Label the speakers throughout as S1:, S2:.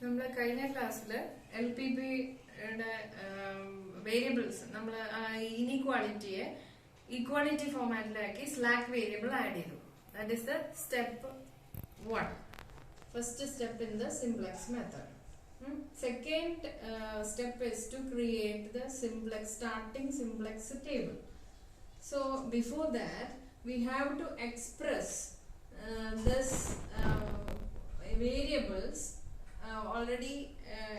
S1: നമ്മൾ കഴിഞ്ഞ ക്ലാസ്സിൽ LPB വേരിയബിൾസ് നമ്മൾ ഇനീക്വാളിറ്റിയെ ഈക്വാളിറ്റി ഫോമാറ്റിലാക്കി സ്ലാക്ക് വേരിയബിൾ ആഡ് ചെയ്തു. That is the step 1, first step in the simplex method. Second step is to create the starting simplex table. So before that we have to express this variables, already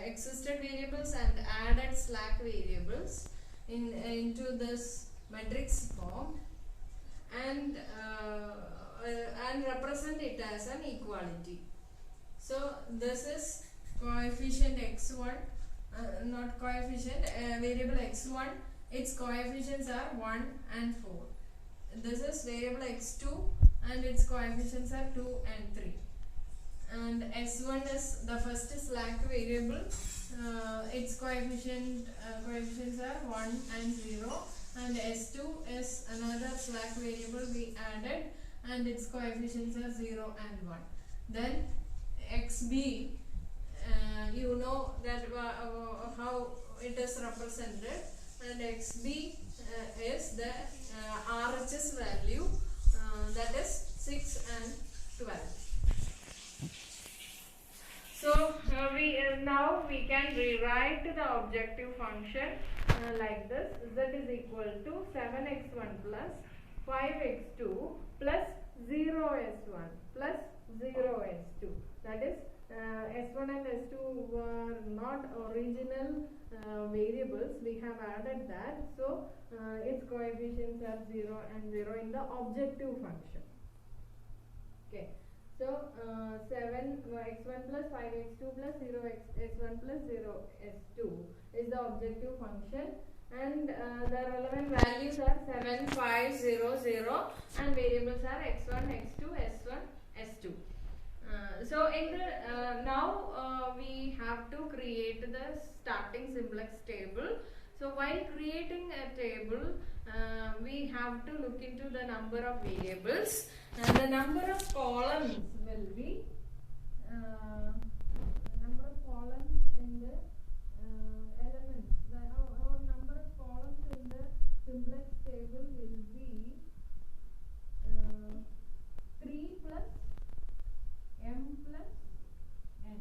S1: existed variables and added slack variables into this matrix form and represent it as an equality. So this is coefficient x1, not coefficient, variable x1, its coefficients are 1 and 4. This is variable x2 and its coefficients are 2 and 3. And s1 is the first slack variable, its coefficients are 1 and 0, and s2 is another slack variable we added and its coefficients are 0 and 1. Then xb, you know that how it is represented, and xb is the RHS value, that is 6 and 12. So now we can rewrite the objective function like this. Z is equal to 7x1 plus 5x2 plus 0s1 plus 0s2. That is s1 and s2 were not original variables. We have added that, so its coefficients are 0 and 0 in the objective function. Okay, so 7x1 plus 5x2 plus 0s1 plus 0s2 is the objective function, and the relevant values are 7, 5, 0, 0, and variables are x1, x2, s1, s2. So in the now we have to create the starting simplex table. So while creating a table, we have to look into the number of variables, and the number of columns will be number of columns in the elements. Our number of columns in the simplex table will be 3 plus m plus n.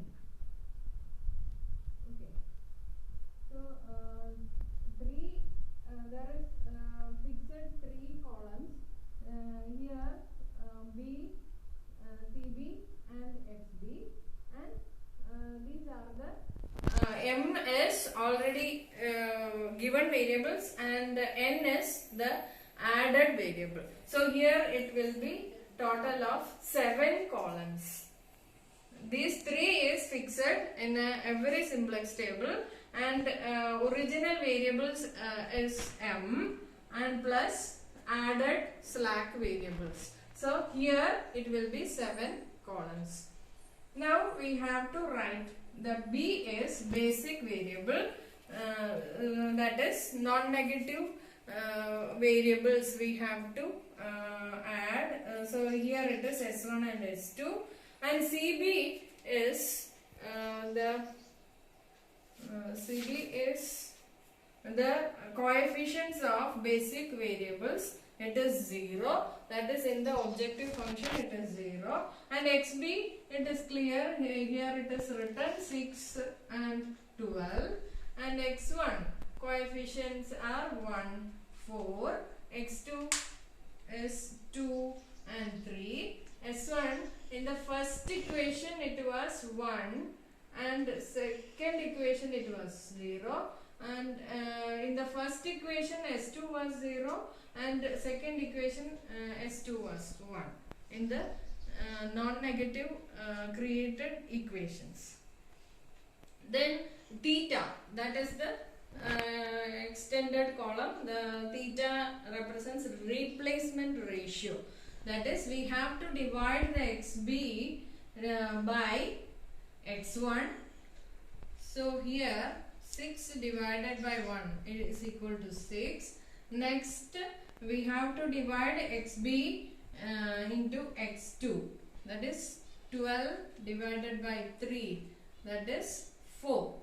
S1: Okay, so 3 there is fixed 3 columns here, b, cb and xb, and these are the m is already given variables and n is the added variable. So here it will be total of 7 columns. These 3 is fixed in every simplex table, and original variables is m and plus added slack variables. So here it will be 7 columns. Now we have to write the b is basic variable, that is non-negative variables we have to add. So here it is s1 and s2, and cb is the coefficients of basic variables. It is 0, that is in the objective function it is 0, and xb it is clear, here it is written 6 and 12, and x1 coefficients are 1, 4, x2 is 2 and 3, s1 in the first equation it was 1, and second equation it was 0, and in the first equation s2 was 0, and second equation s2 was 1 in the non-negative created equations. Then theta, that is the extended column. The theta represents replacement ratio. That is, we have to divide the xb by x1. So here 6 divided by 1 is equal to 6. Next we have to divide xb into x2, that is 12 divided by 3 that is 4.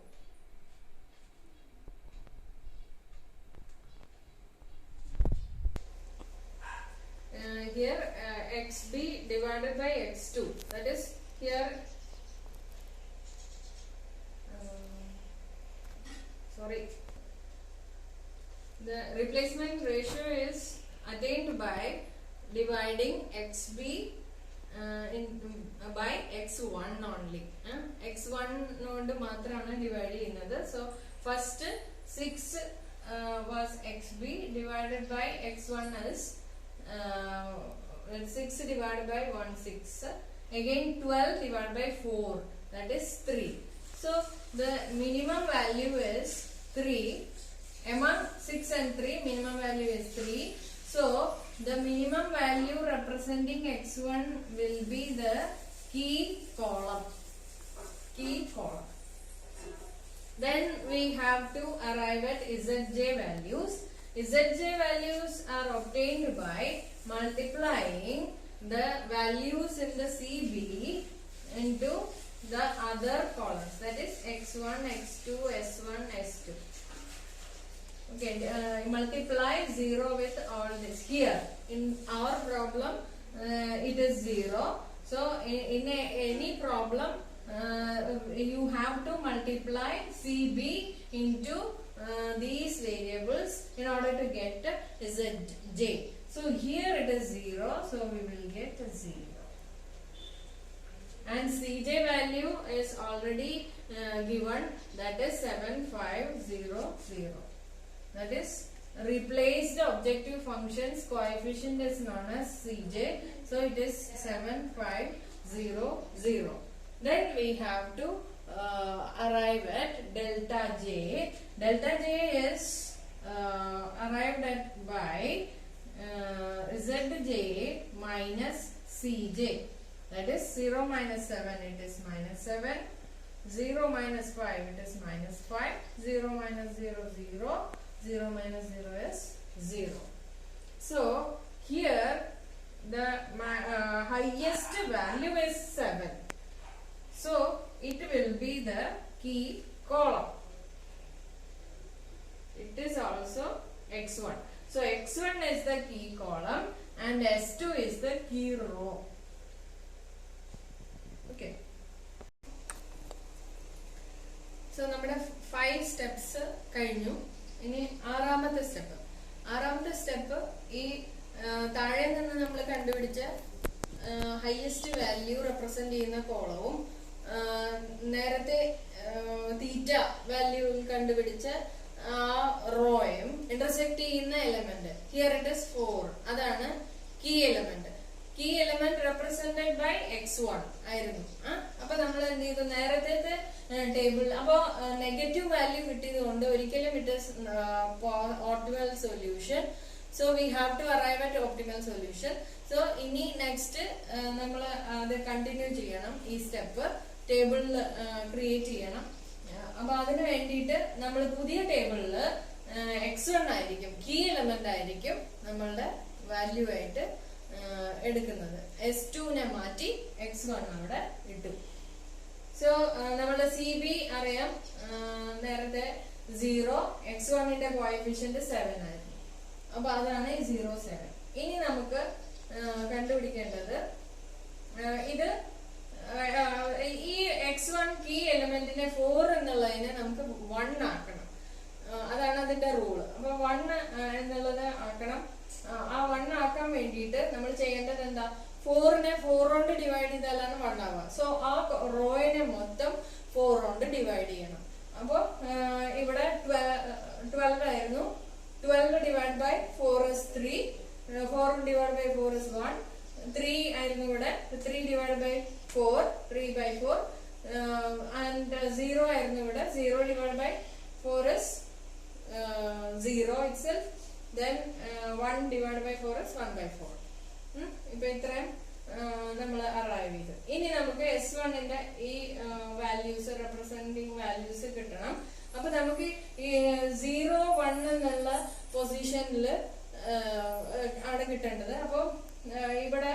S1: Here xb divided by x2, that is here the replacement ratio is attained by dividing xb by x1 only. X1 node maatrana divide cheyyunnathu. So first 6 was xb divided by x1 is 6 divided by 1 6. Again 12 divided by 4, that is 3. So the minimum value is 3. Among 6 and 3, minimum value is 3. So the minimum value representing x1 will be the key column. Then we have to arrive at zj values. Zj values are obtained by multiplying the values in the CB into the other columns, that is x1, x2, s1, s2. Okay, multiply 0 with all this. Here in our problem it is 0. So in any problem you have to multiply CB into these variables in order to get zj. So here it is 0, so we will get 0. And Cj value is already given, that is 7500. That is, replace the objective function's coefficient is known as Cj, so it is 7500. Then we have to arrive at delta j. Delta j is arrived at by zj minus cj. That is 0 minus 7, it is minus 7. 0 minus 5, it is minus 5. 0 minus 0, 0. 0 minus 0 is 0. So here the highest value is 7. So it will be the key column. It is also x1. So x1 is the key column and s2 is the key row. Okay. So നമ്മുടെ 5 steps കഴിഞ്ഞു. ഇനി ആറാമത്തെ step ഈ താഴെ നിന്ന് നമ്മൾ കണ്ടുപിടിച്ച highest value represent ചെയ്യുന്ന കോളവും നേരത്തെ തീറ്റ വാല്യൂ കണ്ടുപിടിച്ച ആ റോയും ഇന്റർസെക്ട് ചെയ്യുന്ന എലമെന്റ് ഹിയർ ഇറ്റ് ഇസ് 4, അതാണ് key element. Key element represented by x1 ആയിരുന്നു. അപ്പൊ നമ്മൾ എന്ത് ചെയ്തു, നേരത്തെ ടേബിൾ അപ്പൊ നെഗറ്റീവ് വാല്യൂ കിട്ടിയത് കൊണ്ട് ഒരിക്കലും it is optimal solution. So we have to arrive at optimal solution. So ഇനി നെക്സ്റ്റ് നമ്മൾ അത് കണ്ടിന്യൂ ചെയ്യണം. ഈ സ്റ്റെപ്പ് ടേബിളിൽ ക്രിയേറ്റ് ചെയ്യണം. അപ്പൊ അതിന് വേണ്ടിയിട്ട് നമ്മൾ പുതിയ ടേബിളിൽ x1 ആയിരിക്കും, കീ എലമെന്റ് ആയിരിക്കും നമ്മളുടെ വാല്യൂ ആയിട്ട് എടുക്കുന്നത്. s2നെ മാറ്റി x1 അവിടെ ഇട്ടു. സോ നമ്മുടെ CB അറിയാം, നേരത്തെ 0, x1ന്റെ കോഎഫിഷ്യന്റ് 7 ആയിരുന്നു. അപ്പൊ അതാണ് 0, 7. ഇനി നമുക്ക് കണ്ടുപിടിക്കേണ്ടത് ഇത് ഈ x1 കീ എലമെന്റിനെ 4 എന്നുള്ളതിനെ നമുക്ക് 1 ആക്കണം. അതാണ് അതിന്റെ റൂള്. അപ്പൊ 1 എന്നുള്ളത് ആക്കണം. ആ 1 ആക്കാൻ വേണ്ടിയിട്ട് നമ്മൾ ചെയ്യേണ്ടത് എന്താ, 4നെ 4 കൊണ്ട് ഡിവൈഡ് ചെയ്താലാണ് 1 ആവുക. സോ ആ റോയിനെ മൊത്തം 4 കൊണ്ട് ഡിവൈഡ് ചെയ്യണം. അപ്പൊ ഇവിടെ 12 ആയിരുന്നു. 12 divide by 4 is 3. 4 divide by 4 is 1. 3 ആയിരുന്നു ഇവിടെ. 3 ഡിവൈഡ് ബൈ 4, 3 by 4. And 0 ആയിരുന്നു ഇവിടെ. 0 divided by 4 is 0 itself. Then 1 divided by 4 is 1 by 4. ഇപ്പൊ ഇത്രയും നമ്മൾ അറൈവ് ചെയ്തു. ഇനി നമുക്ക് s1ന്റെ ഈ വാല്യൂസ് റെപ്രസെന്റിങ് വാല്യൂസ് കിട്ടണം. അപ്പൊ നമുക്ക് ഈ 0, 1 എന്നുള്ള പൊസിഷനിൽ ആണ് കിട്ടേണ്ടത്. അപ്പൊ ഇവിടെ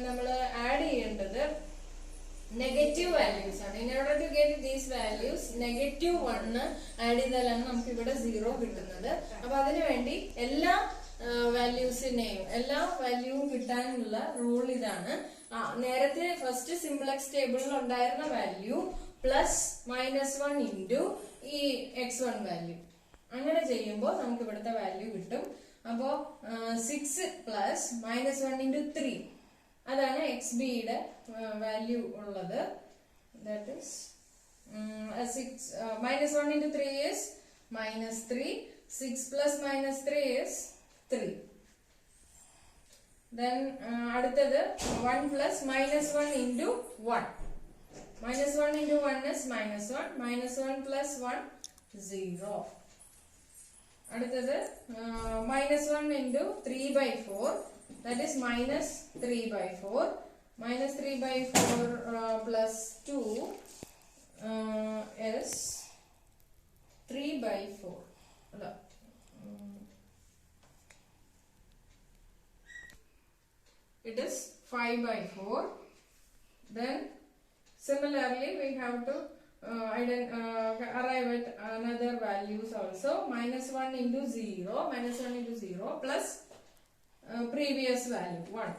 S1: നമ്മൾ ആഡ് ചെയ്യേണ്ടത് നെഗറ്റീവ് വാല്യൂസ് ആണ്. In order to get these values -1 add ചെയ്താലാണ് നമുക്ക് ഇവിടെ 0 കിട്ടുന്നത്. അപ്പൊ അതിനുവേണ്ടി എല്ലാ വാല്യൂസിനെയും എല്ലാ വാല്യൂവും കിട്ടാനുള്ള റൂൾ ഇതാണ്. നേരത്തെ ഫസ്റ്റ് സിംപ്ലക്സ് ടേബിളിൽ ഉണ്ടായിരുന്ന വാല്യൂ പ്ലസ് -1 ഇൻറ്റു ഈ x1 വാല്യൂ, അങ്ങനെ ചെയ്യുമ്പോൾ നമുക്ക് ഇവിടുത്തെ വാല്യൂ കിട്ടും. അപ്പോ 6 പ്ലസ് -1 ഇൻറ്റു 3 അതാണ് xb യുടെ വാല്യൂ ഉള്ളത്. That is -1 into 3 is -3. 6 plus -3 is 3. Then അടുത്തത് 1 plus -1 into 1. -1 into 1 is -1. -1 plus 1 0. അടുത്തത് -1 into 3/4. That is -3/4. -3/4 plus 2 is 3/4. It is 5/4. Then similarly we have to arrive at another values also. -1 into 0. -1 into 0 plus previous value 1.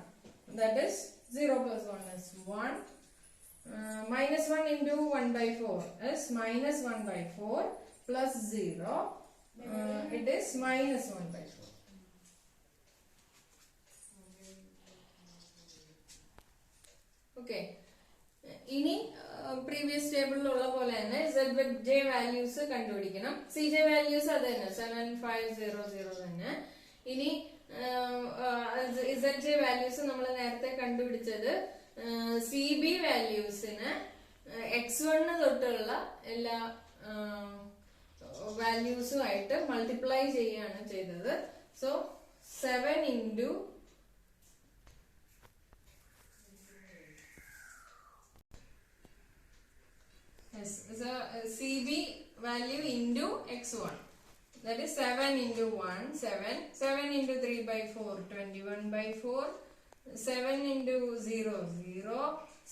S1: That is 0 plus 1 is 1. -1 into 1/4 is -1/4 plus 0. It is -1/4. Okay. ഇനി previous ടേബിളിലുള്ള പോലെ തന്നെ z values കണ്ടുപിടിക്കണം. cj values അത് തന്നെ 7500 തന്നെ. ഇനി zj values നമ്മൾ നേരത്തെ കണ്ടുപിടിച്ചത് cb വാല്യൂസിന് x1 തൊട്ടുള്ള എല്ലാ വാല്യൂസുമായിട്ട് മൾട്ടിപ്ലൈ ചെയ്യാണ് ചെയ്തത്. So 7 into cb value into x1. That is 7 into 1, 7. 7 into 3/4, 21/4. 7 into 0, 0.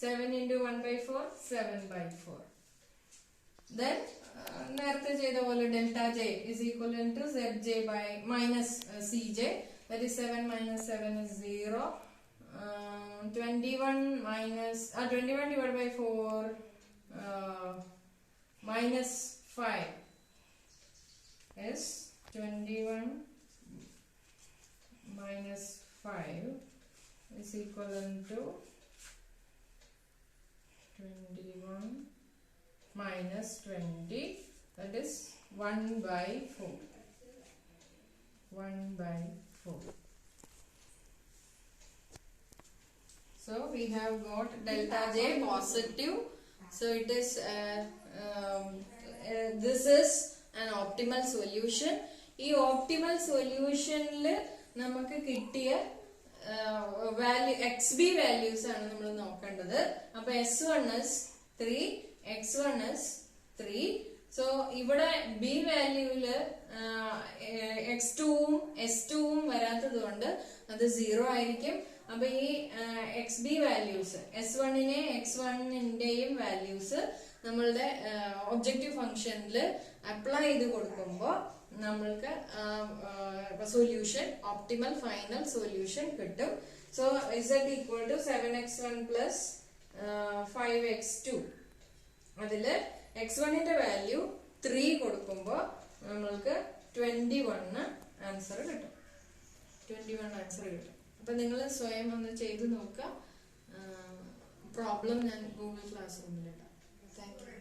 S1: 7 into 1/4, 7/4. Then, നേരത്തെ ചെയ്ത പോലെ delta j is equal to zj by minus cj. That is 7 minus 7 is 0. 21 divided by 4 minus 5 is 21 minus 5 is equal to 21 minus 20, that is 1/4. 1/4. So we have got delta j positive. So it is this is an optimal solution. ഈ optimal solutionൽ നമുക്ക് കിട്ടിയ value xb values ആണ് നമ്മൾ നോക്കേണ്ടത്. അപ്പൊ s1 is 3, x1 is 3. So ഇവിടെ b വാല്യൂല് x2ഉം s2ഉം വരാത്തത് കൊണ്ട് അത് 0 ആയിരിക്കും. അപ്പൊ ഈ xb വാല്യൂസ് s1നെ x1ന്റെയും വാല്യൂസ് നമ്മളുടെ ഒബ്ജക്റ്റീവ് ഫംഗ്ഷനിൽ അപ്ലൈ ചെയ്ത് കൊടുക്കുമ്പോൾ നമ്മൾക്ക് സൊല്യൂഷൻ ഓപ്റ്റിമൽ ഫൈനൽ സൊല്യൂഷൻ കിട്ടും. So z equal to 7x1 plus 5x2. അതില് x1ന്റെ വാല്യൂ 3 കൊടുക്കുമ്പോൾ നമ്മൾക്ക് 21 ആൻസർ കിട്ടും. 21 ആൻസർ കിട്ടും. അപ്പൊ നിങ്ങൾ സ്വയം ഒന്ന് ചെയ്ത് നോക്കുക. പ്രോബ്ലം ഞാൻ ഗൂഗിൾ ക്ലാസ് റൂമിലിടാം. Thank U.